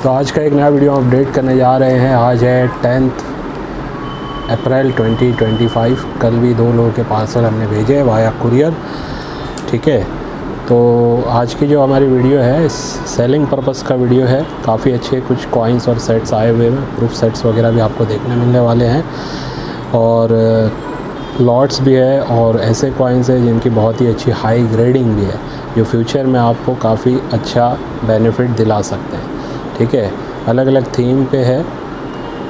तो आज का एक नया वीडियो अपडेट करने जा रहे हैं। आज है 10 अप्रैल 2025। कल भी 2 लोगों के पार्सल हमने भेजे वाया कुरियर। ठीक है, तो आज की जो हमारी वीडियो है सेलिंग पर्पस का वीडियो है। काफ़ी अच्छे कुछ कॉइन्स और सेट्स आए हुए हैं, प्रूफ सेट्स वगैरह भी आपको देखने मिलने वाले हैं और लॉट्स भी है और ऐसे कॉइन्स हैं जिनकी बहुत ही अच्छी हाई ग्रेडिंग भी है, जो फ्यूचर में आपको काफ़ी अच्छा बेनिफिट दिला सकते हैं। ठीक है, अलग अलग थीम पे है,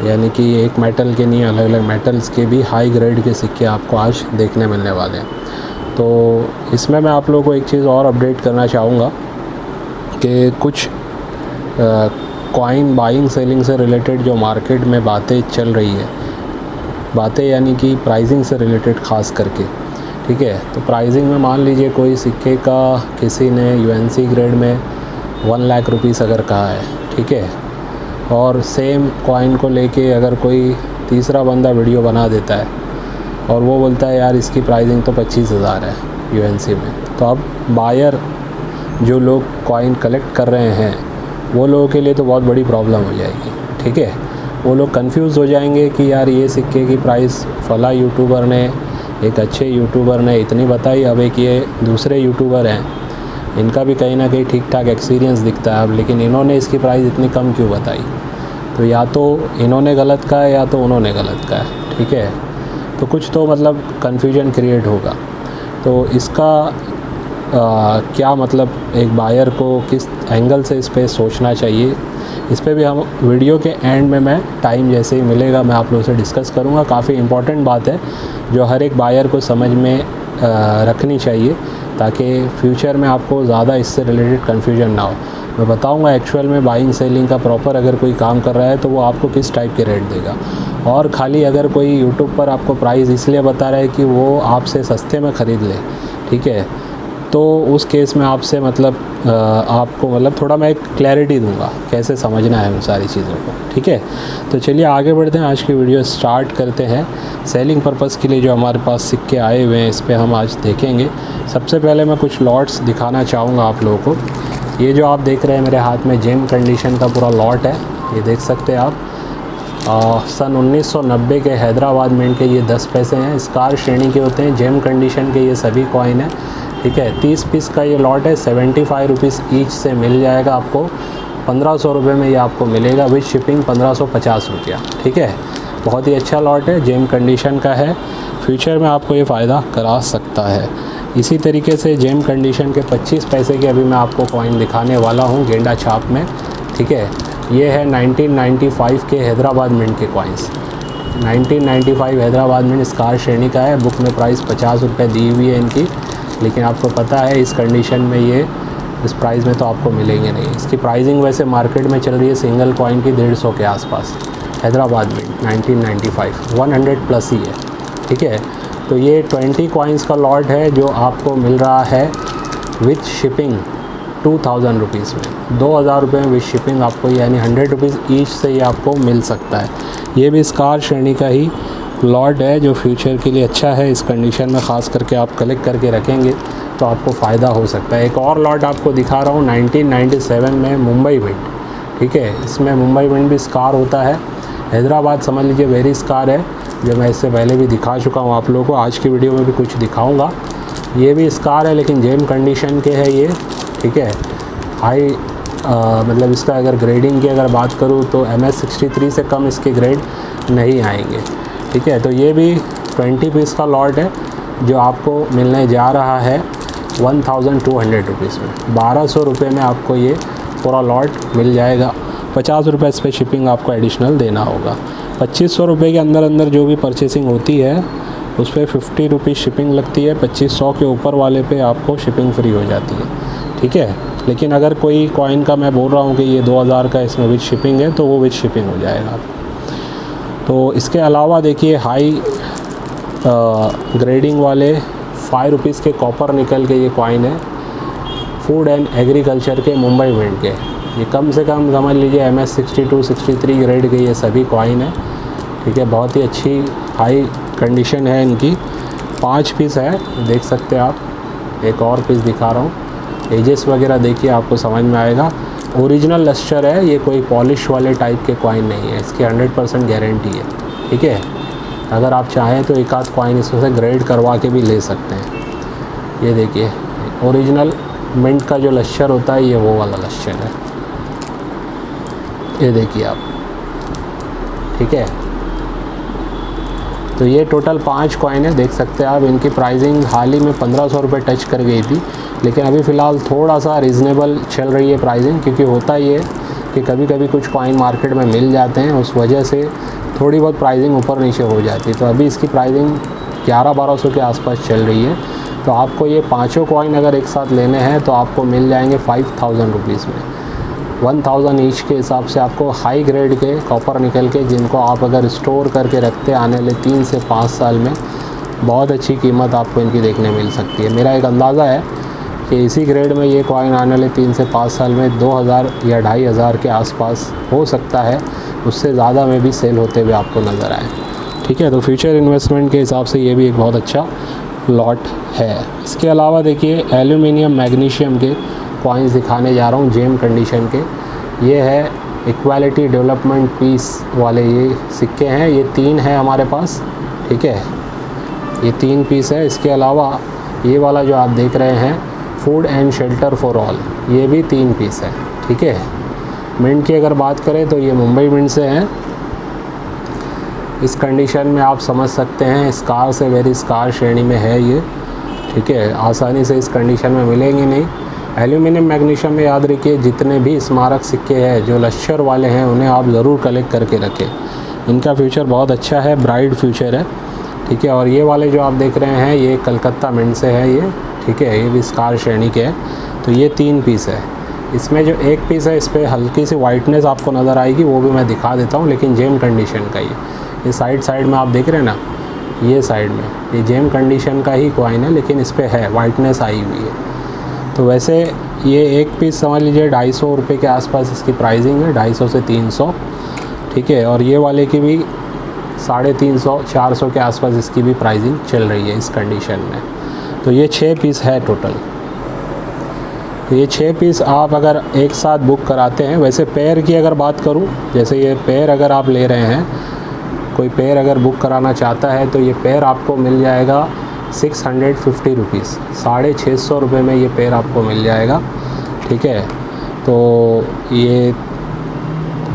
यानी कि एक मेटल के नहीं, अलग अलग मेटल्स के भी हाई ग्रेड के सिक्के आपको आज देखने मिलने वाले हैं। तो इसमें मैं आप लोगों को एक चीज़ और अपडेट करना चाहूँगा कि कुछ कॉइन बाइंग सेलिंग से रिलेटेड जो मार्केट में बातें चल रही है, बातें यानी कि प्राइसिंग से रिलेटेड ख़ास करके। ठीक है, तो प्राइसिंग में मान लीजिए कोई सिक्के का किसी ने यूएनसी ग्रेड में 1 लाख रुपीस अगर कहा है, ठीक है, और सेम कॉइन को लेके अगर कोई तीसरा बंदा वीडियो बना देता है और वो बोलता है यार इसकी प्राइसिंग तो 25,000 है यूएनसी में, तो अब बायर जो लोग कॉइन कलेक्ट कर रहे हैं वो लोगों के लिए तो बहुत बड़ी प्रॉब्लम हो जाएगी। ठीक है, वो लोग कंफ्यूज हो जाएंगे कि यार ये सिक्के की प्राइस फला यूट्यूबर ने, एक अच्छे यूट्यूबर ने इतनी बताई, अब एक ये दूसरे यूट्यूबर हैं, इनका भी कहीं ना कहीं ठीक ठाक एक्सपीरियंस दिखता है अब, लेकिन इन्होंने इसकी प्राइस इतनी कम क्यों बताई। तो या तो इन्होंने गलत कहा है या तो उन्होंने गलत कहा है। ठीक है, तो कुछ तो मतलब कन्फ्यूजन क्रिएट होगा। तो इसका क्या मतलब एक बायर को किस एंगल से इस पर सोचना चाहिए, इस पर भी हम वीडियो के एंड में मैं टाइम जैसे ही मिलेगा मैं आप लोगों से डिस्कस करूँगा। काफ़ी इम्पॉर्टेंट बात है जो हर एक बायर को समझ में रखनी चाहिए, ताकि फ्यूचर में आपको ज़्यादा इससे रिलेटेड कन्फ्यूजन ना हो। मैं बताऊंगा एक्चुअल में बाइंग सेलिंग का प्रॉपर अगर कोई काम कर रहा है तो वो आपको किस टाइप के रेट देगा, और खाली अगर कोई यूट्यूब पर आपको प्राइस इसलिए बता रहा है कि वो आपसे सस्ते में ख़रीद ले, ठीक है, तो उस केस में आपसे मतलब आपको मतलब थोड़ा मैं एक क्लैरिटी दूंगा कैसे समझना है उन सारी चीज़ों को। ठीक है, तो चलिए आगे बढ़ते हैं, आज की वीडियो स्टार्ट करते हैं। सेलिंग पर्पस के लिए जो हमारे पास सिक्के आए हुए हैं इस पर हम आज देखेंगे। सबसे पहले मैं कुछ लॉट्स दिखाना चाहूँगा आप लोगों को। ये जो आप देख रहे हैं मेरे हाथ में जेम कंडीशन का पूरा लॉट है, ये देख सकते हैं आप। सन 1990 के हैदराबाद मिंट के ये 10 पैसे हैं, स्कार श्रेणी के होते हैं, जेम कंडीशन के ये सभी कॉइन हैं। ठीक है, 30 पीस का ये लॉट है, 75 रुपीज़ ईच से मिल जाएगा आपको। 1500 रुपये में ये आपको मिलेगा विद शिपिंग 1550 रुपया। ठीक है, बहुत ही अच्छा लॉट है, जेम कंडीशन का है, फ्यूचर में आपको ये फ़ायदा करा सकता है। इसी तरीके से जेम कंडीशन के 25 पैसे के अभी मैं आपको कॉइन दिखाने वाला हूँ गेंडा छाप में। ठीक है, ये है 1995 के हैदराबाद मिंट के कॉइन्स। 1995 हैदराबाद मिंट स्कार श्रेणी का है, बुक में प्राइस 50 रुपये दी हुई है इनकी, लेकिन आपको पता है इस कंडीशन में ये इस प्राइस में तो आपको मिलेंगे नहीं। इसकी प्राइसिंग वैसे मार्केट में चल रही है सिंगल कॉइन की 150 के आसपास। हैदराबाद मिंट 1995 100 प्लस ही है। ठीक है, तो ये 20 कॉइन्स का लॉट है जो आपको मिल रहा है विथ शिपिंग 2000 रुपीज़ में, 2000 रुपये में विथ शिपिंग आपको, यानी 100 रुपीज़ ईच से ये आपको मिल सकता है। ये भी स्कार श्रेणी का ही लॉट है जो फ्यूचर के लिए अच्छा है। इस कंडीशन में ख़ास करके आप कलेक्ट करके रखेंगे तो आपको फ़ायदा हो सकता है। एक और लॉट आपको दिखा रहा हूँ 1997 में मुंबई मिंट। ठीक है, इसमें मुंबई मिंट भी स्कार होता है, हैदराबाद समझ लीजिए वेरी स्कार है, जो मैं इससे पहले भी दिखा चुका हूँ आप लोगों को। आज की वीडियो में भी कुछ दिखाऊँगा। ये भी स्कार है लेकिन जेम कंडीशन के है ये। ठीक है, हाई मतलब इसका अगर ग्रेडिंग की अगर बात करूँ तो MS63 से कम इसके ग्रेड नहीं आएंगे। ठीक है, तो ये भी 20 पीस का लॉट है जो आपको मिलने जा रहा है 1200 रुपीज़ में। 1200 रुपये में आपको ये पूरा लॉट मिल जाएगा। 50 रुपये इस पर शिपिंग आपको एडिशनल देना होगा। 2500 रुपये के अंदर अंदर जो भी परचेसिंग होती है उस पर 50 रुपीज़ शिपिंग लगती है। 2500 के ऊपर वाले पे आपको शिपिंग फ्री हो जाती है। ठीक है, लेकिन अगर कोई कॉइन का मैं बोल रहा हूँ कि ये 2000 का इसमें विद शिपिंग है तो वो विद शिपिंग हो जाएगा। तो इसके अलावा देखिए हाई ग्रेडिंग वाले 5 रुपीज़ के कॉपर निकल के ये कॉइन है, फूड एंड एग्रीकल्चर के मुंबई मिंट के। ये कम से कम समझ लीजिए MS62 63 ग्रेड के ये सभी कॉइन है। ठीक है, बहुत ही अच्छी हाई कंडीशन है इनकी। 5 पीस है, देख सकते हैं आप। एक और पीस दिखा रहा हूँ, एजेस वगैरह देखिए आपको समझ में आएगा। ओरिजिनल लस्टर है, ये कोई पॉलिश वाले टाइप के कॉइन नहीं है, इसकी 100% गारंटी है। ठीक है, अगर आप चाहें तो एक आध कॉइन इसमें से ग्रेड करवा के भी ले सकते हैं। ये देखिए ओरिजिनल मिंट का जो लस्टर होता है, ये वो वाला लस्टर है, ये देखिए आप। ठीक है, तो ये टोटल 5 कॉइन है, देख सकते हैं आप। इनकी प्राइसिंग हाल ही में 1500 रुपये टच कर गई थी, लेकिन अभी फ़िलहाल थोड़ा सा रिजनेबल चल रही है प्राइसिंग, क्योंकि होता ये है कि कभी कभी कुछ कॉइन मार्केट में मिल जाते हैं, उस वजह से थोड़ी बहुत प्राइसिंग ऊपर नीचे हो जाती है। तो अभी इसकी प्राइसिंग 1100-1200 के आसपास चल रही है। तो आपको ये पाँचों कॉइन अगर एक साथ लेने हैं तो आपको मिल जाएंगे 5000 रुपीज़ में, 1000 ईच के हिसाब से आपको हाई ग्रेड के कॉपर निकल के, जिनको आप अगर स्टोर करके रखते आने वाले 3 से 5 साल में, बहुत अच्छी कीमत आपको इनकी देखने मिल सकती है। मेरा एक अंदाज़ा है कि इसी ग्रेड में ये कॉइन आने वाले 3 से 5 साल में 2000 या 2500 के आसपास हो सकता है, उससे ज़्यादा में भी सेल होते हुए आपको नज़र आए। ठीक है, तो फ्यूचर इन्वेस्टमेंट के हिसाब से ये भी एक बहुत अच्छा लॉट है। इसके अलावा देखिए एल्यूमिनियम मैग्नीशियम के कॉइन्स दिखाने जा रहा हूँ, जेम कंडीशन के। ये है इक्वालिटी डेवलपमेंट पीस वाले ये सिक्के हैं, ये 3 हैं हमारे पास। ठीक है, ये 3 पीस है। इसके अलावा ये वाला जो आप देख रहे हैं food and shelter for all, ये भी 3 पीस है। ठीक है, मिंट की अगर बात करें तो ये मुंबई मिंट से हैं। इस कंडीशन में आप समझ सकते हैं स्कार से वेरी स्कार श्रेणी में है ये। ठीक है, आसानी से इस कंडीशन में मिलेंगे नहीं। एल्यूमिनियम मैग्नीशियम में याद रखिए, जितने भी स्मारक सिक्के हैं जो लश्कर वाले हैं उन्हें आप ज़रूर कलेक्ट करके रखें, इनका फ्यूचर बहुत अच्छा है, ब्राइट फ्यूचर है। ठीक है, और ये वाले जो आप देख रहे हैं ये कलकत्ता मिंट से है ये। ठीक है, ये भी स्कार श्रेणी के हैं। तो ये 3 पीस है। इसमें जो एक पीस है इस पर हल्की सी वाइटनेस आपको नज़र आएगी, वो भी मैं दिखा देता हूँ, लेकिन जेम कंडीशन का ये साइड में आप देख रहे हैं ना, ये साइड में ये जेम कंडीशन का ही कॉइन है, लेकिन इस पर है वाइटनेस आई हुई है। तो वैसे ये एक पीस समझ लीजिए 250 रुपये के आसपास इसकी प्राइसिंग है, 250 से 300। ठीक है, और ये वाले की भी 350-400 के आसपास इसकी भी प्राइसिंग चल रही है इस कंडीशन में। तो ये 6 पीस है टोटल। तो ये 6 पीस आप अगर एक साथ बुक कराते हैं, वैसे पेयर की अगर बात करूं, जैसे ये पेयर अगर आप ले रहे हैं, कोई पेयर अगर बुक कराना चाहता है तो ये पेयर आपको मिल जाएगा 650 रुपीज़, 650 रुपये में ये पेयर आपको मिल जाएगा। ठीक है, तो ये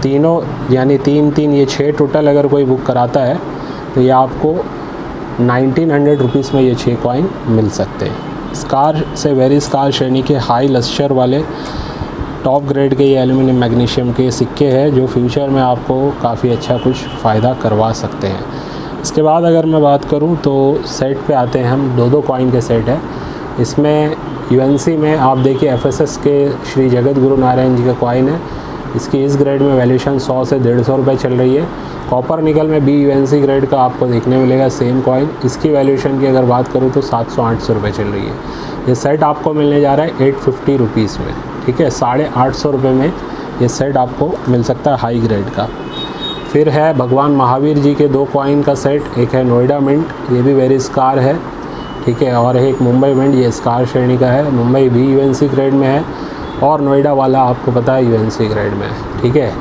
तीनों यानी 3 ये 6 टोटल अगर कोई बुक कराता है तो ये आपको 1900 रुपीज़ में ये 6 कॉइन मिल सकते हैं। स्कार से वेरी स्कार श्रेणी के हाई लस्टर वाले टॉप ग्रेड के ये एल्यूमिनियम मैग्नीशियम के सिक्के हैं, जो फ्यूचर में आपको काफ़ी अच्छा कुछ फ़ायदा करवा सकते हैं। इसके बाद अगर मैं बात करूं तो सेट पे आते हैं हम। 2 कॉइन के सेट है। इसमें यूएनसी में आप देखिए एफएसएस के श्री जगत गुरु नारायण जी का कॉइन है। इसकी इस ग्रेड में वैल्यूशन 100 से 150 रुपये चल रही है। कॉपर निकल में बी यूएनसी ग्रेड का आपको देखने मिलेगा सेम कॉइन। इसकी वैल्यूशन की अगर बात करूँ तो 700-800 रुपये चल रही है। ये सेट आपको मिलने जा रहा है 850 रुपीज़ में। ठीक है, 850 रुपये में ये सेट आपको मिल सकता है हाई ग्रेड का। फिर है भगवान महावीर जी के 2 कॉइन का सेट। एक है नोएडा मिंट, ये भी वेरी स्कार है। ठीक है, और एक मुंबई मिंट, ये स्कार श्रेणी का है। मुंबई भी यूएनसी ग्रेड में है और नोएडा वाला आपको पता है यूएनसी ग्रेड में है। ठीक है,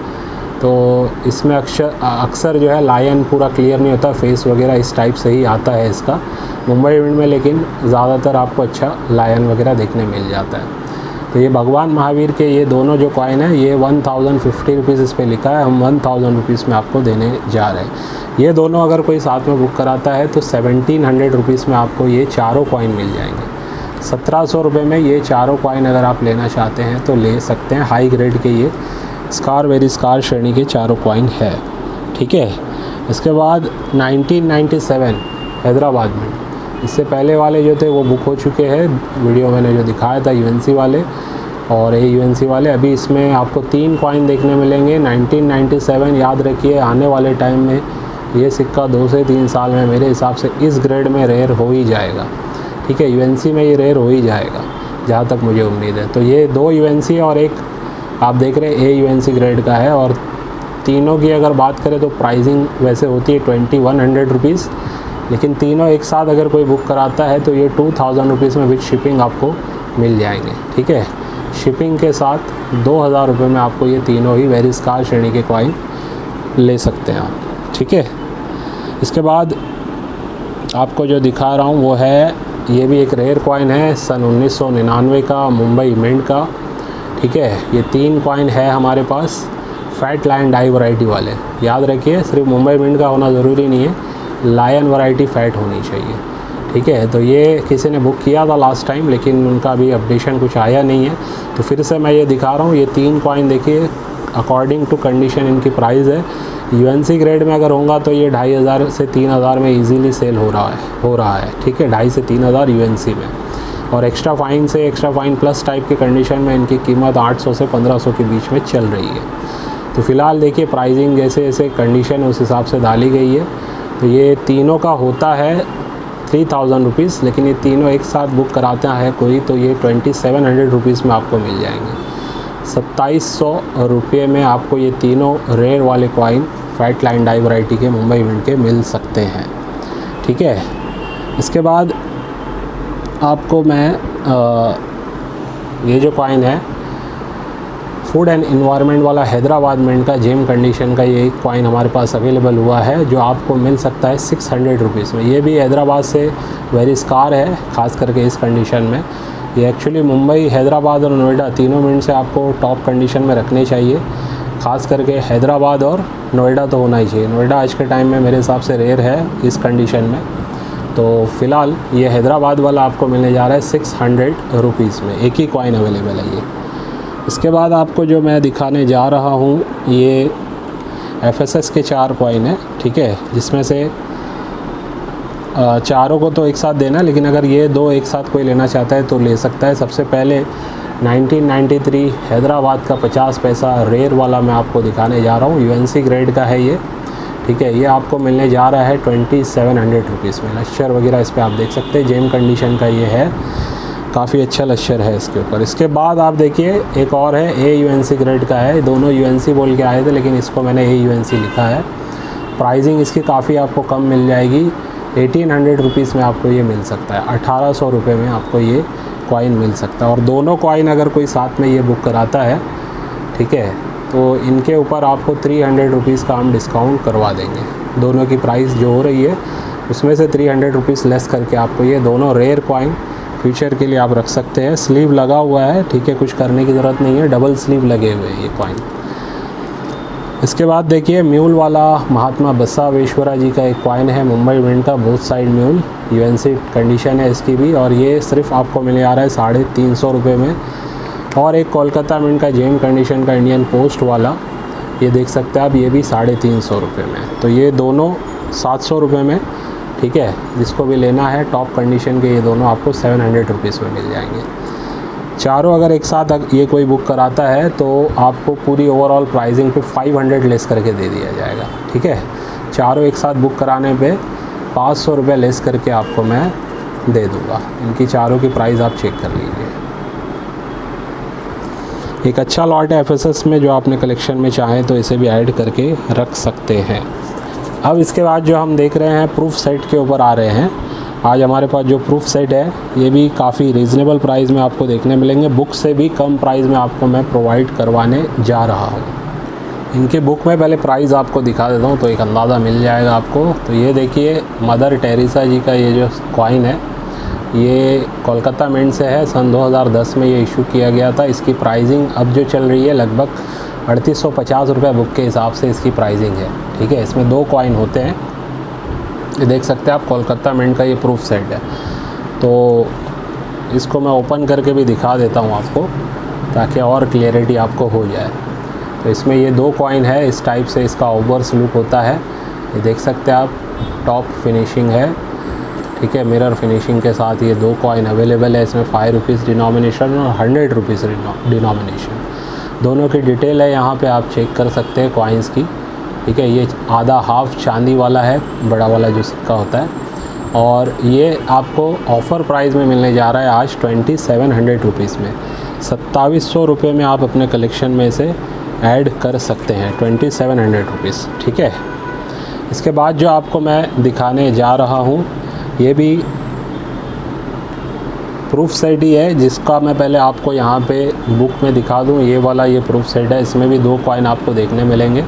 तो इसमें अक्सर जो है लायन पूरा क्लियर नहीं होता, फेस वगैरह इस टाइप से ही आता है इसका। मुंबई मिंट में लेकिन ज़्यादातर आपको अच्छा लायन वगैरह देखने मिल जाता है। तो ये भगवान महावीर के ये दोनों जो कॉइन है ये 1050 रुपीज़ इस पर लिखा है, हम 1000 रुपीज़ में आपको देने जा रहे हैं। ये दोनों अगर कोई साथ में बुक कराता है तो 1700 रुपीज़ में आपको ये चारों कॉइन मिल जाएंगे। 1700 रुपये में ये चारों कॉइन अगर आप लेना चाहते हैं तो ले सकते हैं। हाई ग्रेड के ये स्कार वेरी स्कार श्रेणी के चारों कॉइन है। ठीक है, इसके बाद 1997 हैदराबाद में, इससे पहले वाले जो थे वो बुक हो चुके हैं। वीडियो मैंने जो दिखाया था यूएनसी वाले और ये यूएनसी वाले। अभी इसमें आपको 3 कॉइन देखने मिलेंगे। 1997 याद रखिए, आने वाले टाइम में ये सिक्का 2 से 3 साल में मेरे हिसाब से इस ग्रेड में रेयर हो ही जाएगा। ठीक है, यूएनसी में ये रेयर हो ही जाएगा जहाँ तक मुझे उम्मीद है। तो ये 2 यूएनसी और एक आप देख रहे हैं ए यूएनसी ग्रेड का है। और तीनों की अगर बात करें तो प्राइसिंग वैसे होती है 2100 रुपीज़, लेकिन तीनों एक साथ अगर कोई बुक कराता है तो ये 2000 रुपीज़ में विद शिपिंग आपको मिल जाएंगे। ठीक है, शिपिंग के साथ 2000 रुपये में आपको ये तीनों ही वेरिस्कार श्रेणी के कॉइन ले सकते हैं आप, ठीक है। इसके बाद आपको जो दिखा रहा हूँ वो है, ये भी एक रेयर कॉइन है सन 1999 का, मुंबई मिंट का, ठीक है। ये 3 कॉइन है हमारे पास, फैट लायन डाई वैरायटी वाले। याद रखिए सिर्फ मुंबई मिंट का होना ज़रूरी नहीं है, लायन वैरायटी फ़ैट होनी चाहिए, ठीक है। तो ये किसी ने बुक किया था लास्ट टाइम, लेकिन उनका अभी अपडेशन कुछ आया नहीं है, तो फिर से मैं ये दिखा रहा हूँ। ये 3 कॉइन देखिए, अकॉर्डिंग टू कंडीशन इनकी प्राइस है। यूएनसी ग्रेड में अगर होगा तो ये 2500 से 3000 में इजीली सेल हो रहा है, ठीक है। 2500 से 3000 यूएनसी में, और एक्स्ट्रा फाइन से एक्स्ट्रा फाइन प्लस टाइप की कंडीशन में इनकी कीमत 800 से 1500 के बीच में चल रही है। तो फ़िलहाल देखिए प्राइसिंग जैसे जैसे कंडीशन उस हिसाब से डाली गई है। तो ये तीनों का होता है 3000 रुपीज़, लेकिन ये तीनों एक साथ बुक कराता है कोई तो ये 2700 रुपीज़ में आपको मिल जाएंगे। 2700 रुपये में आपको ये तीनों रेयर वाले coin fat line die variety के मुंबई मिंट के मिल सकते हैं, ठीक है। इसके बाद आपको मैं ये जो कॉइन है फूड एंड इन्वायरमेंट वाला हैदराबाद मिंट का जेम कंडीशन का, ये एक कॉइन हमारे पास अवेलेबल हुआ है जो आपको मिल सकता है 600 रुपीज़ में। ये भी हैदराबाद से वेरिस्कार है, ख़ास करके इस कंडीशन में। ये एक्चुअली मुंबई, हैदराबाद और नोएडा तीनों मिंट से आपको टॉप कंडीशन में रखने चाहिए। ख़ास करके हैदराबाद और नोएडा तो होना ही चाहिए। नोएडा आज के टाइम में मेरे हिसाब से रेयर है इस कंडीशन में। तो फ़िलहाल ये हैदराबाद वाला आपको मिलने जा रहा है 600 रुपीज़ में, एक ही कॉइन अवेलेबल है ये। इसके बाद आपको जो मैं दिखाने जा रहा हूँ ये एफएसएस के 4 कॉइन है, ठीक है, जिसमें से चारों को तो एक साथ देना, लेकिन अगर ये 2 एक साथ कोई लेना चाहता है तो ले सकता है। सबसे पहले 1993 हैदराबाद का 50 पैसा रेयर वाला मैं आपको दिखाने जा रहा हूँ। यूएनसी ग्रेड का है ये, ठीक है। ये आपको मिलने जा रहा है 2700 रुपीज़ में। लश्कर वगैरह इस पर आप देख सकते हैं, जेम कंडीशन का ये है, काफ़ी अच्छा लश्कर है इसके ऊपर। इसके बाद आप देखिए एक और है, ए यूएनसी ग्रेड का है। दोनों यूएनसी बोल के आए थे, लेकिन इसको मैंने ए यूएनसी लिखा है। प्राइसिंग इसकी काफ़ी आपको कम मिल जाएगी, 1800 रुपीज़ में आपको ये मिल सकता है। 1800 रुपये में आपको ये कॉइन मिल सकता है। और दोनों कॉइन अगर कोई साथ में ये बुक कराता है, ठीक है, तो इनके ऊपर आपको 300 रुपीज़ का हम डिस्काउंट करवा देंगे। दोनों की प्राइस जो हो रही है उसमें से 300 रुपीज़ लेस करके आपको ये दोनों रेयर कॉइन फ्यूचर के लिए आप रख सकते हैं। स्लीव लगा हुआ है, ठीक है, कुछ करने की ज़रूरत नहीं है, डबल स्लीव लगे हुए हैं ये कॉइन। इसके बाद देखिए म्यूल वाला महात्मा बसवेश्वरा जी का एक कॉइन है, मुंबई मिंट का, both side mule, UNC condition है इसकी भी, और ये सिर्फ आपको मिलने आ रहा है 350 रुपये में। और एक कोलकाता मिंट का जेम कंडीशन का इंडियन पोस्ट वाला, ये देख सकते हैं आप, ये भी 350 रुपये में। तो ये दोनों 700 रुपये में, ठीक है। जिसको भी लेना है टॉप कंडीशन के, ये दोनों आपको 700 रुपीज़ में मिल जाएंगे। चारों अगर एक साथ ये कोई बुक कराता है तो आपको पूरी ओवरऑल प्राइसिंग पे 500 लेस करके दे दिया जाएगा, ठीक है। चारों एक साथ बुक कराने पे 500 रुपये लेस करके आपको मैं दे दूँगा। इनकी चारों की प्राइस आप चेक कर लीजिए। एक अच्छा लॉट है एफएसएस में, जो आपने कलेक्शन में चाहें तो इसे भी ऐड करके रख सकते हैं। अब इसके बाद जो हम देख रहे हैं प्रूफ सेट के ऊपर आ रहे हैं। आज हमारे पास जो प्रूफ सेट है ये भी काफ़ी रीज़नेबल प्राइस में आपको देखने मिलेंगे। बुक से भी कम प्राइस में आपको मैं प्रोवाइड करवाने जा रहा हूँ। इनके बुक में पहले प्राइस आपको दिखा देता हूँ तो एक अंदाज़ा मिल जाएगा आपको। तो ये देखिए मदर टेरेसा जी का ये जो कॉइन है, ये कोलकाता मिंट से है, सन 2010 में ये इशू किया गया था। इसकी प्राइसिंग अब जो चल रही है लगभग 3850 रुपये बुक के हिसाब से इसकी प्राइसिंग है, ठीक है। इसमें 2 कॉइन होते हैं, ये देख सकते हैं आप, कोलकाता मिंट का ये प्रूफ सेट है। तो इसको मैं ओपन करके भी दिखा देता हूँ आपको, ताकि और क्लियरिटी आपको हो जाए। तो इसमें ये 2 कॉइन है, इस टाइप से इसका ओवर्स लुक होता है। ये देख सकते हैं आप, टॉप फिनिशिंग है, ठीक है, मिरर फिनिशिंग के साथ ये 2 कॉइन अवेलेबल है। इसमें 5 रुपीज़ डिनोमिनेशन और 100 रुपीज़ डिनोमिनेशन, दोनों की डिटेल है यहाँ पे, आप चेक कर सकते हैं कॉइन्स की, ठीक है। ये आधा हाफ चांदी वाला है, बड़ा वाला जो सिक्का होता है, और ये आपको ऑफ़र प्राइस में मिलने जा रहा है आज 2700 रुपीज़ में। 2700 रुपये में आप अपने कलेक्शन में इसे ऐड कर सकते हैं, 2700 रुपीज़, ठीक है। इसके बाद जो आपको मैं दिखाने जा रहा हूँ ये भी प्रूफ सेट ही है, जिसका मैं पहले आपको यहाँ पे बुक में दिखा दूँ। ये वाला ये प्रूफ सेट है, इसमें भी 2 कॉइन आपको देखने मिलेंगे,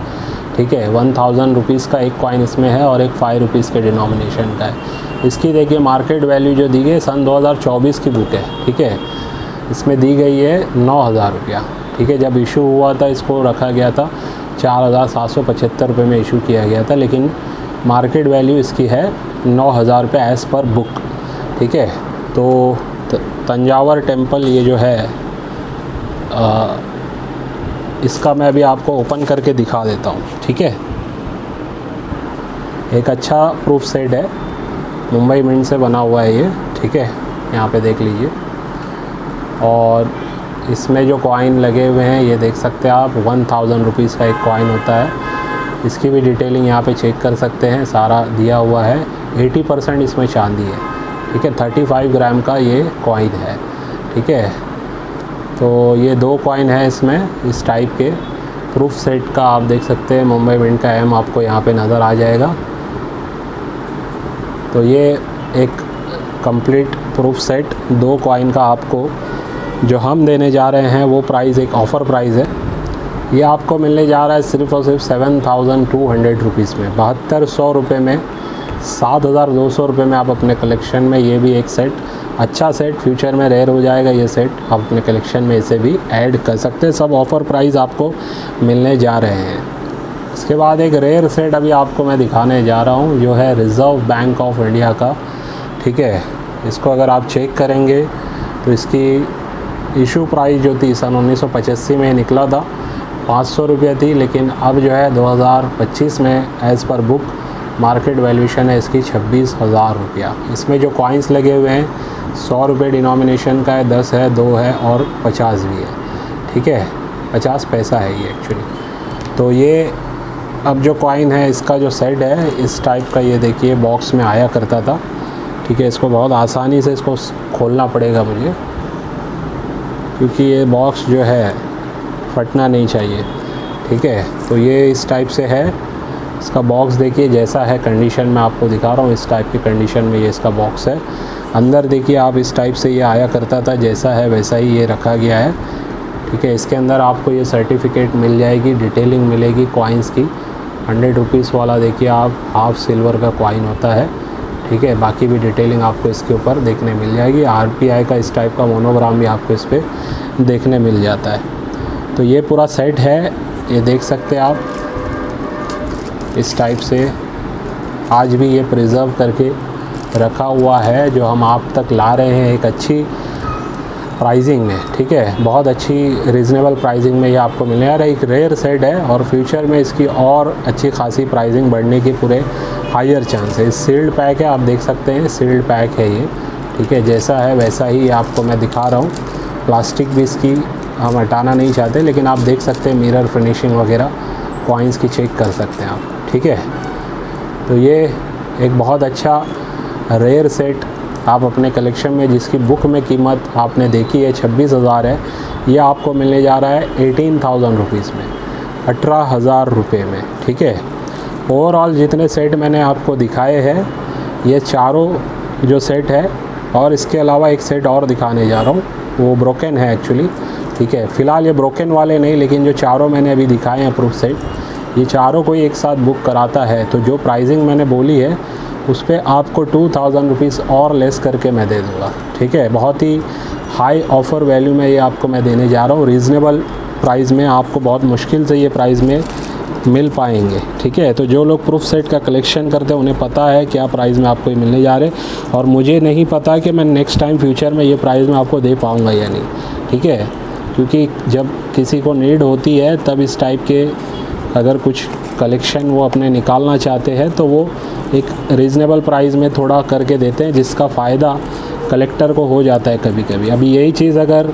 ठीक है। 1000 रुपीज़ का एक कॉइन इसमें है और एक 5 रुपीज़ के डिनोमिनेशन का है। इसकी देखिए मार्केट वैल्यू जो दी गई सन 2024 की बुक है, ठीक है। इसमें दी गई है 9000 रुपया, ठीक है। जब इशू हुआ था इसको रखा गया था 4775 रुपये में इशू किया गया था, लेकिन मार्केट वैल्यू इसकी है 9000 रुपये एज़ पर बुक, ठीक है। तो तंजावर टेम्पल ये जो है इसका मैं अभी आपको ओपन करके दिखा देता हूँ, ठीक है। एक अच्छा प्रूफ सेट है, मुंबई मिंट से बना हुआ है ये, ठीक है। यहाँ पे देख लीजिए, और इसमें जो कॉइन लगे हुए हैं ये देख सकते हैं आप, 1000 रुपीज़ का एक कॉइन होता है। इसकी भी डिटेलिंग यहाँ पे चेक कर सकते हैं, सारा दिया हुआ है। 80% इसमें चांदी है, ठीक है। 35 ग्राम का ये कॉइन है, ठीक है। तो ये 2 कॉइन है इसमें इस टाइप के प्रूफ सेट का, आप देख सकते हैं मुंबई मिंट का एम आपको यहाँ पे नज़र आ जाएगा। तो ये एक कंप्लीट प्रूफ सेट 2 कॉइन का आपको जो हम देने जा रहे हैं वो प्राइस एक ऑफ़र प्राइस है। ये आपको मिलने जा रहा है सिर्फ़ और सिर्फ 7200 रुपीज़ में, 7200 रुपये में, 7200 रुपये में आप अपने कलेक्शन में ये भी एक सेट, अच्छा सेट, फ्यूचर में रेयर हो जाएगा ये सेट, आप अपने कलेक्शन में इसे भी ऐड कर सकते हैं। सब ऑफ़र प्राइस आपको मिलने जा रहे हैं। इसके बाद एक रेयर सेट अभी आपको मैं दिखाने जा रहा हूँ, जो है रिज़र्व बैंक ऑफ इंडिया का, ठीक है। इसको अगर आप चेक करेंगे तो इसकी इशू प्राइस जो थी सन 1985 में निकला था, 500 रुपये थी, लेकिन अब जो है 2025 में as per book market valuation है इसकी 26,000 रुपया। इसमें जो कॉइन्स लगे हुए हैं 100 रुपये डिनोमिनेशन का है, 10 है, 2 है और 50 भी है, ठीक है। 50 पैसा है ये एक्चुअली। तो ये अब जो कॉइन है इसका जो सेट है इस टाइप का, ये देखिए बॉक्स में आया करता था, ठीक है। इसको बहुत आसानी से इसको खोलना पड़ेगा मुझे, क्योंकि ये बॉक्स जो है फटना नहीं चाहिए, ठीक है। तो ये इस टाइप से है इसका बॉक्स, देखिए जैसा है कंडीशन में आपको दिखा रहा हूँ, इस टाइप की कंडीशन में ये इसका बॉक्स है। अंदर देखिए आप इस टाइप से ये आया करता था, जैसा है वैसा ही ये रखा गया है, ठीक है। इसके अंदर आपको ये सर्टिफिकेट मिल जाएगी, डिटेलिंग मिलेगी कॉइन्स की। 100 रुपीज़ वाला देखिए आप हाफ सिल्वर का कॉइन होता है, ठीक है। बाकी भी डिटेलिंग आपको इसके ऊपर देखने मिल जाएगी। RPI का इस टाइप का मोनोग्राम भी आपको इस पर देखने मिल जाता है। तो ये पूरा सेट है, ये देख सकते हैं आप इस टाइप से। आज भी ये प्रिज़र्व करके रखा हुआ है, जो हम आप तक ला रहे हैं एक अच्छी प्राइसिंग में, ठीक है। बहुत अच्छी रीज़नेबल प्राइसिंग में ये आपको मिलने आ रहा है। एक रेयर सेट है और फ्यूचर में इसकी और अच्छी खासी प्राइसिंग बढ़ने के पूरे हायर चांस है। सील्ड पैक है, आप देख सकते हैं सील्ड पैक है ये, ठीक है। जैसा है वैसा ही आपको मैं दिखा रहा हूँ। प्लास्टिक भी इसकी हम हटाना नहीं चाहते, लेकिन आप देख सकते हैं मिरर फिनिशिंग वगैरह कॉइन्स की चेक कर सकते हैं आप, ठीक है। तो ये एक बहुत अच्छा रेयर सेट आप अपने कलेक्शन में, जिसकी बुक में कीमत आपने देखी है 26,000 है, ये आपको मिलने जा रहा है 18,000 रुपीज़ में, 18,000 रुपये में, ठीक है। ओवरऑल जितने सेट मैंने आपको दिखाए हैं ये चारों जो सेट है, और इसके अलावा एक सेट और दिखाने जा रहा हूँ, वो ब्रोकन है एक्चुअली, ठीक है। फ़िलहाल ये ब्रोकन वाले नहीं, लेकिन जो चारों मैंने अभी दिखाए हैं प्रूफ सेट, ये चारों कोई एक साथ बुक कराता है तो जो प्राइसिंग मैंने बोली है उस पर आपको 2000 रुपीज़ और लेस करके मैं दे दूँगा, ठीक है। बहुत ही हाई ऑफ़र वैल्यू में ये आपको मैं देने जा रहा हूँ। रीज़नेबल प्राइस में आपको बहुत मुश्किल से ये प्राइस में मिल पाएंगे, ठीक है। तो जो लोग प्रूफ सेट का कलेक्शन करते हैं उन्हें पता है क्या प्राइस में आपको ये मिलने जा रहे, और मुझे नहीं पता कि मैं नेक्स्ट टाइम फ्यूचर में ये प्राइस में आपको दे पाऊँगा या नहीं, ठीक है। क्योंकि जब किसी को नीड होती है तब इस टाइप के अगर कुछ कलेक्शन वो अपने निकालना चाहते हैं तो वो एक रीज़नेबल प्राइस में थोड़ा करके देते हैं, जिसका फ़ायदा कलेक्टर को हो जाता है कभी कभी। अभी यही चीज़ अगर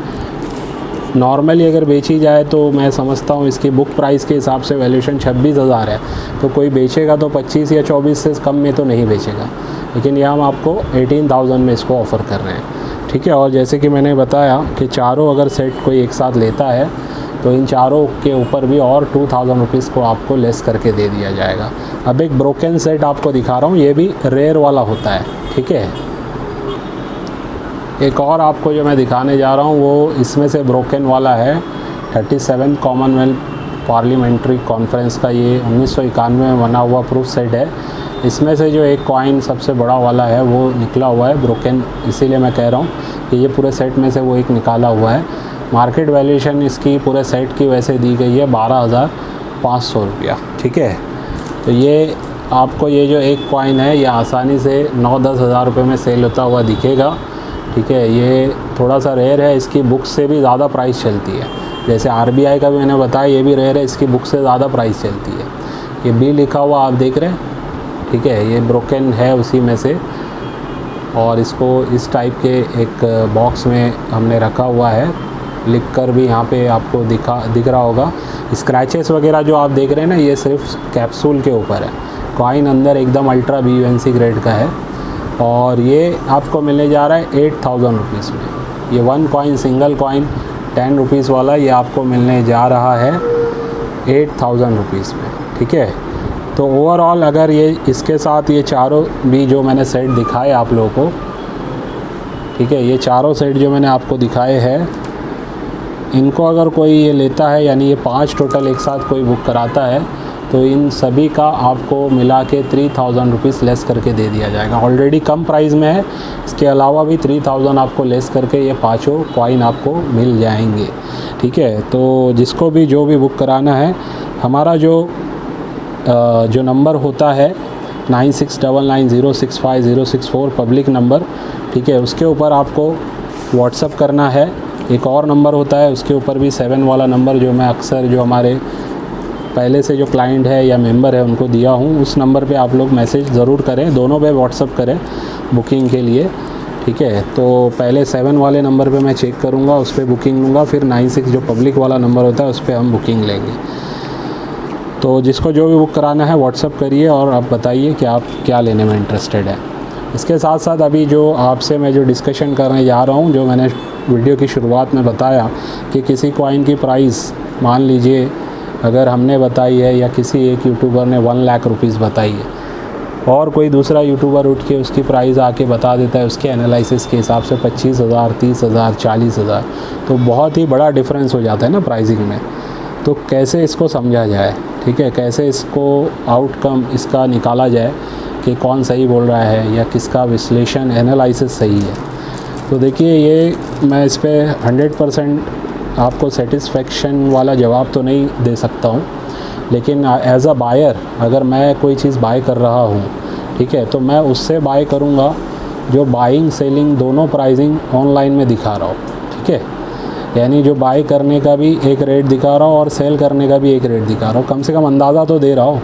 नॉर्मली अगर बेची जाए तो मैं समझता हूँ इसकी बुक प्राइस के हिसाब से वैल्यूशन 26,000 है, तो कोई बेचेगा तो 25 या 24 से कम में तो नहीं बेचेगा, लेकिन यह हम आपको 18,000 में इसको ऑफ़र कर रहे हैं, ठीक है। और जैसे कि मैंने बताया कि चारों अगर सेट कोई एक साथ लेता है तो इन चारों के ऊपर भी और 2000 रुपीज़ को आपको लेस करके दे दिया जाएगा। अब एक ब्रोकन सेट आपको दिखा रहा हूँ, ये भी रेयर वाला होता है, ठीक है। एक और आपको जो मैं दिखाने जा रहा हूँ वो इसमें से ब्रोकन वाला है। 37 कॉमनवेल्थ पार्लियामेंट्री कॉन्फ्रेंस का ये 1991 में बना हुआ प्रूफ सेट है। इसमें से जो एक कॉइन सबसे बड़ा वाला है वो निकला हुआ है ब्रोकन, इसीलिए मैं कह रहा हूँ कि ये पूरे सेट में से वो एक निकाला हुआ है। मार्केट वैल्यूएशन इसकी पूरे सेट की वैसे दी गई है 12,500 रुपया। ठीक है, तो ये आपको ये जो एक कॉइन है ये आसानी से 9-10 हज़ार रुपये में सेल होता हुआ दिखेगा। ठीक है, ये थोड़ा सा रेयर है, इसकी बुक से भी ज़्यादा प्राइस चलती है। जैसे RBI का भी मैंने बताया, ये भी रेयर है, इसकी बुक से ज़्यादा प्राइस चलती है। ये B लिखा हुआ आप देख रहे हैं। ठीक है, ये ब्रोकन है उसी में से, और इसको इस टाइप के एक बॉक्स में हमने रखा हुआ है, लिखकर भी यहाँ पे आपको दिख रहा होगा। स्क्रैचेस वगैरह जो आप देख रहे हैं ना, ये सिर्फ कैप्सूल के ऊपर है। कॉइन अंदर एकदम अल्ट्रा BUNC ग्रेड का है, और ये आपको मिलने जा रहा है 8,000 रुपीज़ में। ये 1 कॉइन सिंगल कॉइन 10 रुपीज़ वाला ये आपको मिलने जा रहा है 8,000 रुपीज़ में। ठीक है, तो ओवरऑल अगर ये इसके साथ ये चारों भी जो मैंने सेट दिखाए आप लोगों को, ठीक है, ये चारों सेट जो मैंने आपको दिखाए हैं, इनको अगर कोई ये लेता है, यानी ये 5 टोटल एक साथ कोई बुक कराता है, तो इन सभी का आपको मिला के 3,000 रुपीज़ लेस करके दे दिया जाएगा। ऑलरेडी कम प्राइस में है, इसके अलावा भी 3,000 आपको लेस करके ये पाँचों कॉइन आपको मिल जाएंगे। ठीक है, तो जिसको भी जो भी बुक कराना है, हमारा जो नंबर होता है 9699065064 पब्लिक नंबर, ठीक है, उसके ऊपर आपको व्हाट्सअप करना है। एक और नंबर होता है उसके ऊपर भी 7 वाला नंबर, जो मैं अक्सर जो हमारे पहले से जो क्लाइंट है या मेंबर है उनको दिया हूँ, उस नंबर पे आप लोग मैसेज ज़रूर करें, दोनों पे व्हाट्सअप करें बुकिंग के लिए। ठीक है, तो पहले 7 वाले नंबर पे मैं चेक करूँगा, उस पर बुकिंग लूँगा, फिर 96 जो पब्लिक वाला नंबर होता है उस पर हम बुकिंग लेंगे। तो जिसको जो भी बुक कराना है व्हाट्सअप करिए और आप बताइए कि आप क्या लेने में इंटरेस्टेड है। इसके साथ साथ अभी जो आपसे मैं जो डिस्कशन करने जा रहा हूँ, जो मैंने वीडियो की शुरुआत में बताया कि किसी कॉइन की प्राइस मान लीजिए अगर हमने बताई है या किसी एक यूट्यूबर ने 1 लाख रुपीज़ बताई है, और कोई दूसरा यूट्यूबर उठ के उसकी प्राइस आके बता देता है उसके एनालिसिस के हिसाब से 25,000, 30,000, 40,000, तो बहुत ही बड़ा डिफरेंस हो जाता है ना प्राइसिंग में। तो कैसे इसको समझा जाए, ठीक है, कैसे इसको आउटकम इसका निकाला जाए कि कौन सही बोल रहा है या किसका विश्लेषण एनालिसिस सही है। तो देखिए, ये मैं इस पर 100% आपको सेटिस्फेक्शन वाला जवाब तो नहीं दे सकता हूँ, लेकिन एज अ बायर अगर मैं कोई चीज़ बाय कर रहा हूँ, ठीक है, तो मैं उससे बाय करूँगा जो बाइंग सेलिंग दोनों प्राइसिंग ऑनलाइन में दिखा रहा हूँ। ठीक है, यानी जो बाय करने का भी एक रेट दिखा रहा हूँ और सेल करने का भी एक रेट दिखा रहा हूँ, कम से कम अंदाज़ा तो दे रहा हूँ,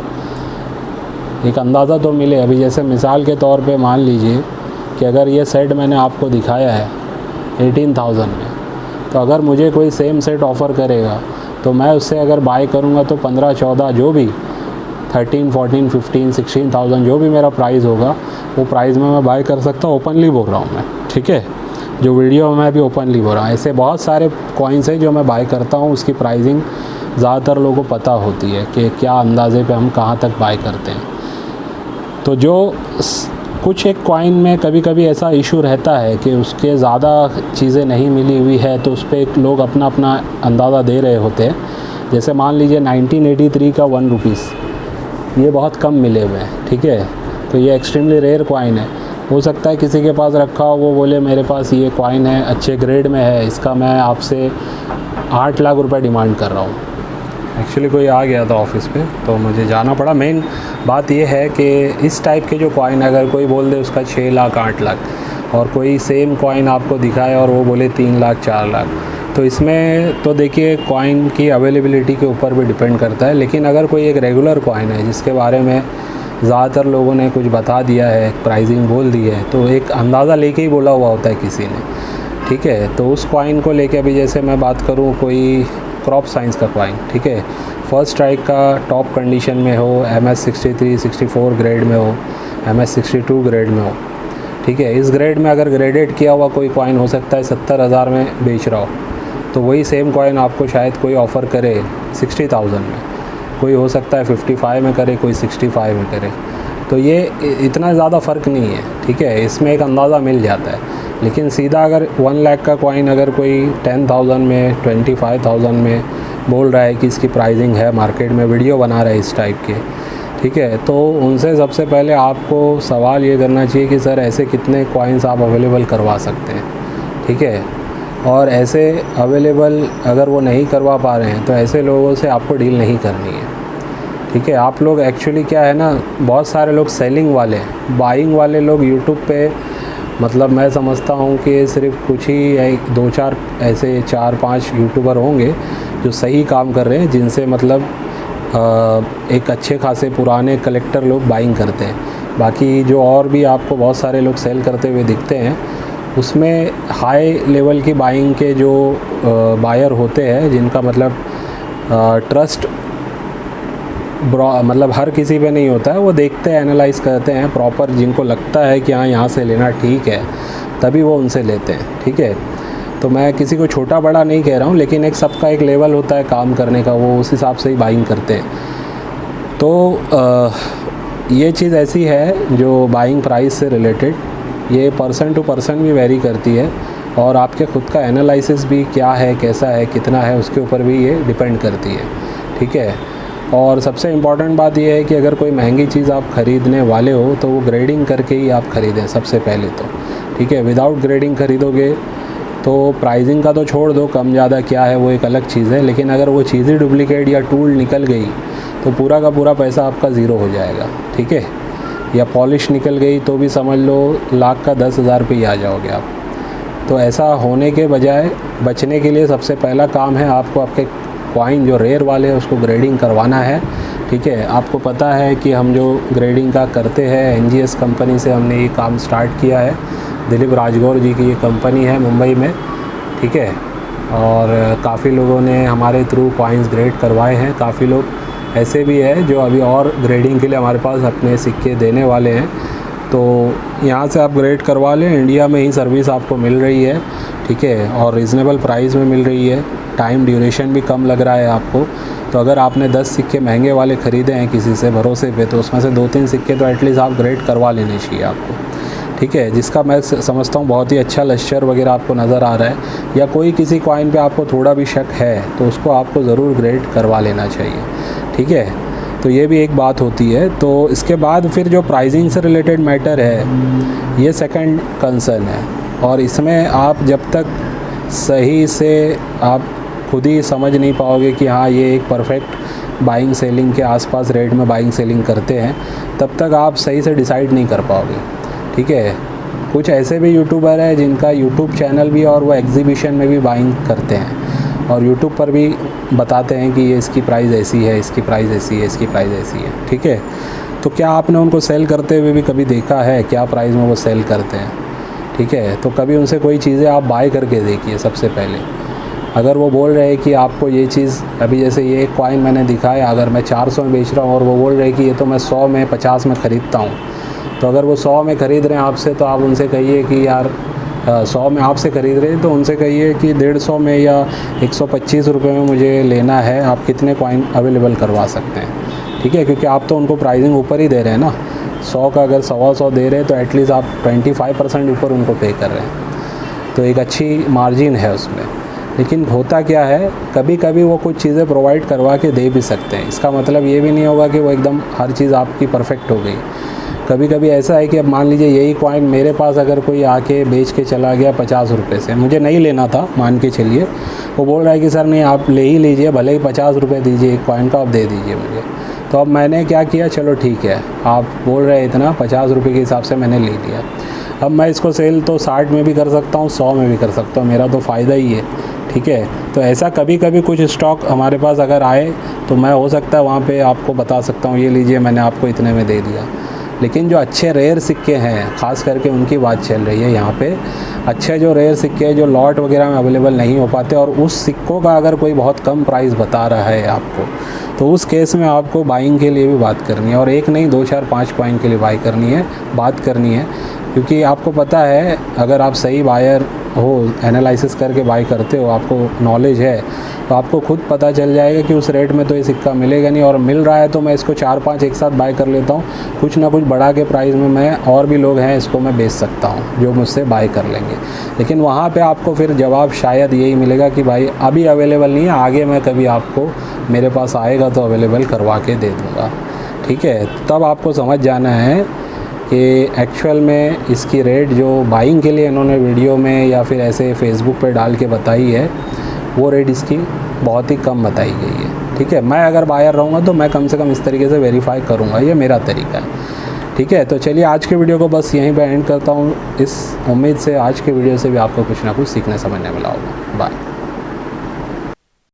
एक अंदाज़ा तो मिले। अभी जैसे मिसाल के तौर पे मान लीजिए कि अगर ये सेट मैंने आपको दिखाया है 18,000 में, तो अगर मुझे कोई सेम सेट ऑफ़र करेगा तो मैं उससे अगर बाय करूँगा तो 15-14 जो भी 13, 14, 15, 16,000 जो भी मेरा प्राइस होगा वो प्राइस में मैं बाय कर सकता हूँ। ओपनली बोल रहा हूँ मैं, ठीक है, जो वीडियो में मैं भी ओपनली बोल रहा हूँ। ऐसे बहुत सारे कॉइन्स हैं जो मैं बाय करता हूँ, उसकी प्राइसिंग ज़्यादातर लोगों को पता होती है कि क्या अंदाज़े पे हम कहाँ तक बाय करते हैं। तो जो कुछ एक कॉइन में कभी कभी ऐसा इशू रहता है कि उसके ज़्यादा चीज़ें नहीं मिली हुई है, तो उस पर लोग अपना अपना अंदाज़ा दे रहे होते हैं। जैसे मान लीजिए 1983 का 1 रुपीज़, ये बहुत कम मिले हुए हैं। ठीक है, तो ये एक्सट्रीमली रेयर कॉइन है। हो सकता है किसी के पास रखा हो, वो बोले मेरे पास ये कॉइन है, अच्छे ग्रेड में है, इसका मैं आपसे 8 लाख रुपए डिमांड कर रहा हूँ। एक्चुअली कोई आ गया था ऑफिस पे तो मुझे जाना पड़ा। मेन बात ये है कि इस टाइप के जो कॉइन अगर कोई बोल दे उसका 6 लाख 8 लाख, और कोई सेम कॉइन आपको दिखाए और वो बोले 3 लाख 4 लाख, तो इसमें तो देखिए कॉइन की अवेलेबिलिटी के ऊपर भी डिपेंड करता है। लेकिन अगर कोई एक रेगुलर कॉइन है जिसके बारे में ज़्यादातर लोगों ने कुछ बता दिया है, प्राइसिंग बोल दी है, तो एक अंदाज़ा लेके ही बोला हुआ होता है किसी ने। ठीक है, तो उस कॉइन को लेके अभी जैसे मैं बात करूँ कोई क्रॉप साइंस का कॉइन, ठीक है, फर्स्ट स्ट्राइक का टॉप कंडीशन में हो, MS 63, 64 ग्रेड में हो, MS 62 ग्रेड में हो, ठीक है, इस ग्रेड में अगर ग्रेडेड किया हुआ कोई कॉइन हो सकता है 70,000 में बेच रहा हो, तो वही सेम कॉइन आपको शायद कोई ऑफ़र करे 60,000 में, कोई हो सकता है 55 में करे, कोई 65 में करे। तो ये इतना ज़्यादा फ़र्क नहीं है, ठीक है, इसमें एक अंदाज़ा मिल जाता है। लेकिन सीधा अगर 1 लाख का कॉइन अगर कोई 10,000 में 25,000 में बोल रहा है कि इसकी प्राइसिंग है मार्केट में, वीडियो बना रहा है इस टाइप के, ठीक है, तो उनसे सबसे पहले आपको सवाल ये करना चाहिए कि सर ऐसे कितने कॉइन्स आप अवेलेबल करवा सकते हैं, ठीक है। और ऐसे अवेलेबल अगर वो नहीं करवा पा रहे हैं तो ऐसे लोगों से आपको डील नहीं करनी है, ठीक है। आप लोग एक्चुअली क्या है ना, बहुत सारे लोग सेलिंग वाले, बाइंग वाले लोग यूट्यूब पे, मतलब मैं समझता हूँ कि सिर्फ कुछ ही 2-4 ऐसे 4-5 यूट्यूबर होंगे जो सही काम कर रहे हैं, जिनसे मतलब एक अच्छे खासे पुराने कलेक्टर लोग बाइंग करते हैं। बाकी जो और भी आपको बहुत सारे लोग सेल करते हुए दिखते हैं, उसमें हाई लेवल की बाइंग के जो बायर होते हैं, जिनका मतलब ट्रस्ट मतलब हर किसी पे नहीं होता है, वो देखते हैं, एनालाइज़ करते हैं प्रॉपर, जिनको लगता है कि हाँ यहाँ से लेना ठीक है, तभी वो उनसे लेते हैं, ठीक है। तो मैं किसी को छोटा बड़ा नहीं कह रहा हूँ, लेकिन एक सबका एक लेवल होता है काम करने का, वो उस हिसाब से ही बाइंग करते हैं। तो ये चीज़ ऐसी है जो बाइंग प्राइस से रिलेटेड, ये पर्सन टू पर्सन भी वेरी करती है, और आपके ख़ुद का एनालिसिस भी क्या है, कैसा है, कितना है, उसके ऊपर भी ये डिपेंड करती है, ठीक है। और सबसे इम्पॉर्टेंट बात यह है कि अगर कोई महंगी चीज़ आप ख़रीदने वाले हो तो वो ग्रेडिंग करके ही आप ख़रीदें सबसे पहले तो, ठीक है। विदाउट ग्रेडिंग ख़रीदोगे तो प्राइसिंग का तो छोड़ दो, कम ज़्यादा क्या है वो एक अलग चीज़ है, लेकिन अगर वो चीज़ ही डुप्लीकेट या टूल निकल गई तो पूरा का पूरा पैसा आपका ज़ीरो हो जाएगा, ठीक है। या पॉलिश निकल गई तो भी समझ लो लाख का 10,000 पे ही आ जाओगे आप। तो ऐसा होने के बजाय बचने के लिए सबसे पहला काम है आपको आपके कॉइन जो रेयर वाले हैं उसको ग्रेडिंग करवाना है, ठीक है। आपको पता है कि हम जो ग्रेडिंग का करते हैं, NGS कंपनी से हमने ये काम स्टार्ट किया है। दिलीप राजगौर जी की ये कंपनी है मुंबई में, ठीक है। और काफ़ी लोगों ने हमारे थ्रू कॉइन्स ग्रेड करवाए हैं, काफ़ी लोग ऐसे भी है जो अभी और ग्रेडिंग के लिए हमारे पास अपने सिक्के देने वाले हैं। तो यहाँ से आप ग्रेड करवा लें, इंडिया में ही सर्विस आपको मिल रही है, ठीक है, और रीज़नेबल प्राइस में मिल रही है, टाइम ड्यूरेशन भी कम लग रहा है आपको। तो अगर आपने 10 सिक्के महंगे वाले ख़रीदे हैं किसी से भरोसे पे, तो उसमें से 2-3 सिक्के तो एटलीस्ट आप ग्रेड करवा लेने चाहिए आपको, ठीक है, जिसका मैं समझता हूँ बहुत ही अच्छा लश्कर वगैरह आपको नज़र आ रहा है, या कोई किसी कॉइन पे आपको थोड़ा भी शक है तो उसको आपको ज़रूर ग्रेड करवा लेना चाहिए, ठीक है। तो ये भी एक बात होती है। तो इसके बाद फिर जो प्राइसिंग से रिलेटेड मैटर है, ये सेकंड कंसर्न है, और इसमें आप जब तक सही से आप खुद ही समझ नहीं पाओगे कि हाँ ये एक परफेक्ट बाइंग सेलिंग के आसपास रेट में बाइंग सेलिंग करते हैं, तब तक आप सही से डिसाइड नहीं कर पाओगे, ठीक है। कुछ ऐसे भी यूट्यूबर हैं जिनका यूट्यूब चैनल भी और वो एग्जीबिशन में भी बाइंग करते हैं, और यूट्यूब पर भी बताते हैं कि ये इसकी प्राइस ऐसी है, इसकी प्राइस ऐसी है, इसकी प्राइस ऐसी है, ठीक है। तो क्या आपने उनको सेल करते हुए भी कभी देखा है क्या प्राइस में वो सेल करते हैं, ठीक है। तो कभी उनसे कोई चीज़ें आप बाय करके देखिए सबसे पहले। अगर वो बोल रहे हैं कि आपको ये चीज़, अभी जैसे ये एक कॉइन मैंने दिखाया, अगर मैं 400 में बेच रहा हूँ और वो बोल रहे हैं कि ये तो मैं 100 में 50 में ख़रीदता हूँ, तो अगर वो 100 में ख़रीद रहे हैं आपसे, तो आप उनसे कहिए कि यार 100 में आपसे ख़रीद रहे हैं तो उनसे कहिए कि 150 में या 125 रुपये में मुझे लेना है, आप कितने कॉइन अवेलेबल करवा सकते हैं, ठीक है। क्योंकि आप तो उनको प्राइसिंग ऊपर ही दे रहे हैं ना, 100 का अगर 100 दे रहे हैं तो एटलीस्ट आप 25% ऊपर उनको पे कर रहे हैं, तो एक अच्छी मार्जिन है उसमें। लेकिन होता क्या है, कभी कभी वो कुछ चीज़ें प्रोवाइड करवा के दे भी सकते हैं, इसका मतलब ये भी नहीं होगा कि वो एकदम हर चीज़ आपकी परफेक्ट हो गई। कभी कभी ऐसा है कि अब मान लीजिए यही कॉइन मेरे पास अगर कोई आके बेच के चला गया 50 रुपये से, मुझे नहीं लेना था मान के चलिए, वो बोल रहा है कि सर नहीं आप ले ही लीजिए, भले ही 50 रुपये दीजिए एक कॉइन का, आप दे दीजिए मुझे। तो अब मैंने क्या किया, चलो ठीक है आप बोल रहे हैं इतना, 50 रुपये के हिसाब से मैंने ले लिया। अब मैं इसको सेल तो 60 में भी कर सकता हूँ, 100 में भी कर सकता हूँ, मेरा तो फ़ायदा ही है, ठीक है। तो ऐसा कभी कभी कुछ स्टॉक हमारे पास अगर आए तो मैं हो सकता है वहाँ पे आपको बता सकता हूँ ये लीजिए मैंने आपको इतने में दे दिया। लेकिन जो अच्छे रेयर सिक्के हैं, ख़ास करके उनकी बात चल रही है यहाँ पे, अच्छे जो रेयर सिक्के हैं जो लॉट वगैरह में अवेलेबल नहीं हो पाते, और उस सिक्कों का अगर कोई बहुत कम प्राइस बता रहा है आपको, तो उस केस में आपको बाइंग के लिए भी बात करनी है, और एक नहीं 2 4 5 कॉइन के लिए बात करनी है, क्योंकि आपको पता है अगर आप सही बायर हो, एनालिसिस करके बाई करते हो, आपको नॉलेज है, तो आपको खुद पता चल जाएगा कि उस रेट में तो ये सिक्का मिलेगा नहीं, और मिल रहा है तो मैं इसको 4-5 एक साथ बाई कर लेता हूँ, कुछ ना कुछ बढ़ा के प्राइस में मैं, और भी लोग हैं इसको मैं बेच सकता हूँ जो मुझसे बाई कर लेंगे। लेकिन वहाँ पे आपको फिर जवाब शायद यही मिलेगा कि भाई अभी अवेलेबल नहीं है, आगे मैं कभी आपको मेरे पास आएगा तो अवेलेबल करवा के दे दूँगा। ठीक है, तब आपको समझ जाना है कि एक्चुअल में इसकी रेट जो बाइंग के लिए इन्होंने वीडियो में या फिर ऐसे फेसबुक पे डाल के बताई है, वो रेट इसकी बहुत ही कम बताई गई है। ठीक है, मैं अगर बायर रहूँगा तो मैं कम से कम इस तरीके से वेरीफाई करूँगा, ये मेरा तरीका है। ठीक है, तो चलिए आज के वीडियो को बस यहीं पे एंड करता हूँ, इस उम्मीद से आज के वीडियो से भी आपको कुछ ना कुछ सीखने समझने मिला होगा। बाय।